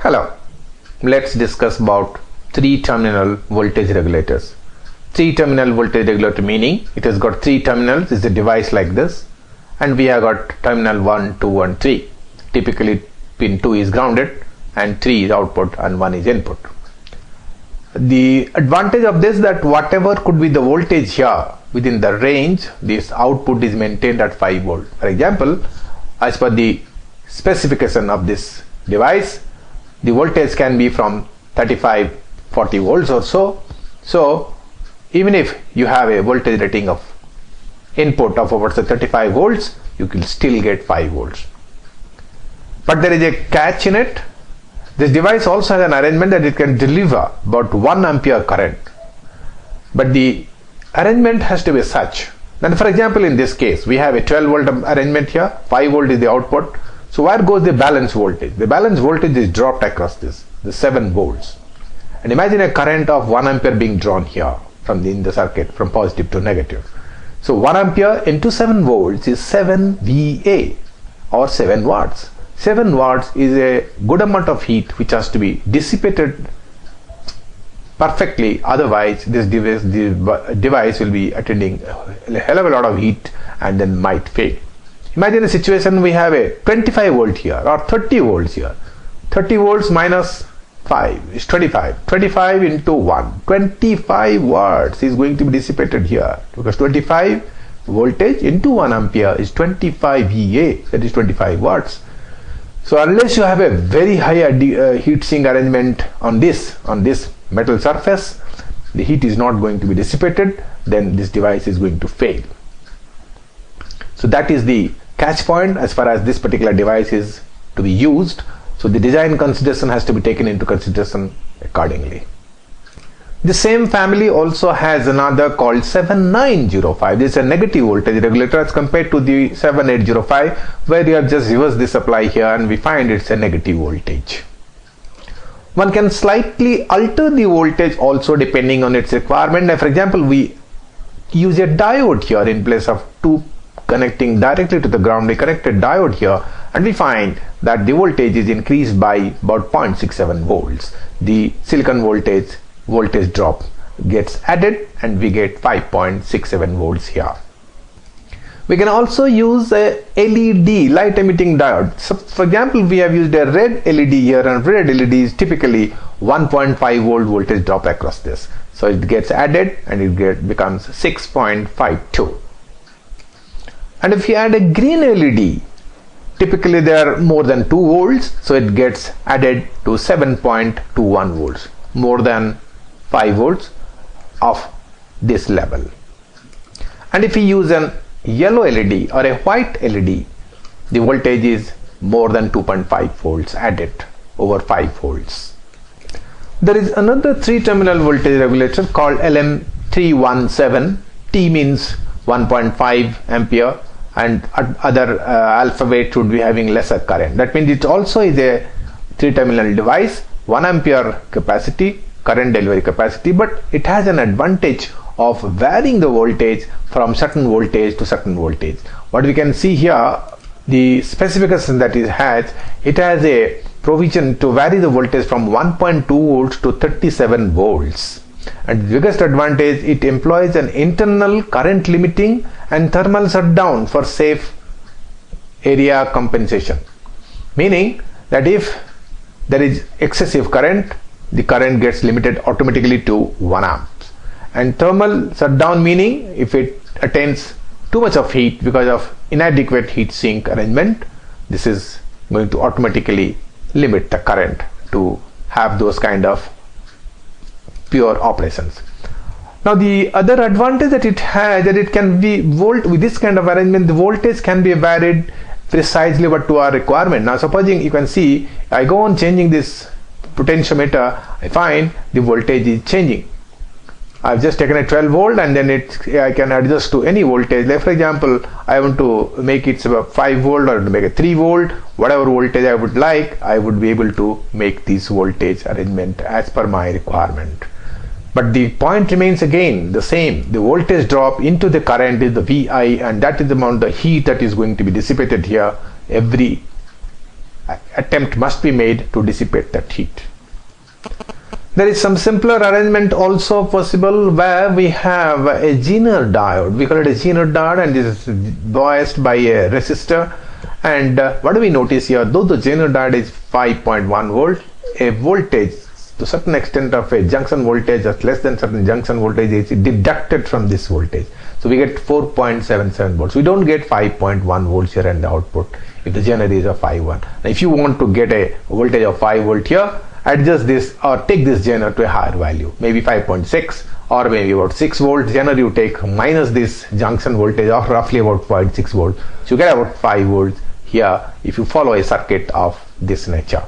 Hello, let's discuss about three terminal voltage regulators. Three terminal voltage regulator meaning it has got three terminals, is a device like this, and we have got terminal 1, 2 and 3. Typically pin 2 is grounded and 3 is output and 1 is input. The advantage of this that whatever could be the voltage here within the range, this output is maintained at 5 volt. For example, as per the specification of this device, the voltage can be from 35-40 volts or so. So even if you have a voltage rating of input of over 35 volts, you can still get 5 volts. But there is a catch in it. This device also has an arrangement that it can deliver about 1 ampere current. But the arrangement has to be such. Then for example, in this case, we have a 12 volt arrangement here, 5 volt is the output. So where goes the balance voltage? The balance voltage is dropped across this, the 7 volts. And imagine a current of 1 ampere being drawn here from in the circuit from positive to negative. So 1 ampere into 7 volts is 7 VA or 7 watts. 7 watts is a good amount of heat which has to be dissipated perfectly, otherwise this device will be attending a hell of a lot of heat and then might fail. Imagine a situation we have a 25 volt here or 30 volts here. 30 volts minus 5 is 25. 25 into 1. 25 watts is going to be dissipated here because 25 voltage into 1 ampere is 25 VA, that is 25 watts. So unless you have a very high heat sink arrangement on this metal surface, the heat is not going to be dissipated, then this device is going to fail. So that is the catch point as far as this particular device is to be used. So the design consideration has to be taken into consideration accordingly. The same family also has another called 7905. This is a negative voltage regulator as compared to the 7805, where you have just reversed the supply here and we find it's a negative voltage. One can slightly alter the voltage also depending on its requirement. Now, for example, we use a diode here in place of two connecting directly to the ground. We connect a diode here and we find that the voltage is increased by about 0.67 volts. The silicon voltage drop gets added and we get 5.67 volts here. We can also use a LED, light emitting diode. So for example, we have used a red LED here, and red LED is typically 1.5 volt voltage drop across this. So it gets added and it becomes 6.52. And if you add a green LED, typically there are more than 2 volts, so it gets added to 7.21 volts, more than 5 volts of this level. And if we use an yellow LED or a white LED, the voltage is more than 2.5 volts added over 5 volts. There is another 3-terminal voltage regulator called LM317. T means 1.5 ampere and other alphabet should be having lesser current. That means it also is a 3-terminal device, 1 ampere capacity, current delivery capacity, but it has an advantage of varying the voltage from certain voltage to certain voltage. What we can see here, the specification that it has a provision to vary the voltage from 1.2 volts to 37 volts. And the biggest advantage, it employs an internal current limiting and thermal shutdown for safe area compensation. Meaning that if there is excessive current, the current gets limited automatically to 1 amp. And thermal shutdown meaning if it attains too much of heat because of inadequate heat sink arrangement, this is going to automatically limit the current to have those kind of pure operations. Now the other advantage that it has, that it can be with this kind of arrangement, the voltage can be varied precisely what to our requirement. Now supposing you can see, I go on changing this potentiometer, I find the voltage is changing. I've just taken a 12 volt and then I can adjust to any voltage. Like for example, I want to make it 5 volt or to make a 3 volt, whatever voltage I would like, I would be able to make this voltage arrangement as per my requirement. But the point remains again the same. The voltage drop into the current is the VI, and that is the amount of heat that is going to be dissipated here attempt must be made to dissipate that heat. There is some simpler arrangement also possible where we have a Zener diode. We call it a Zener diode, and this is biased by a resistor. And what do we notice here? Though the Zener diode is 5.1 volt, a voltage to a certain extent of a junction voltage or less than certain junction voltage is deducted from this voltage. So we get 4.77 volts. We don't get 5.1 volts here in the output if the Zener is a 5.1. Now if you want to get a voltage of 5 volt here, adjust this or take this Zener to a higher value, maybe 5.6 or maybe about 6 volt Zener you take, minus this junction voltage of roughly about 0.6 volts. So you get about 5 volts here if you follow a circuit of this nature.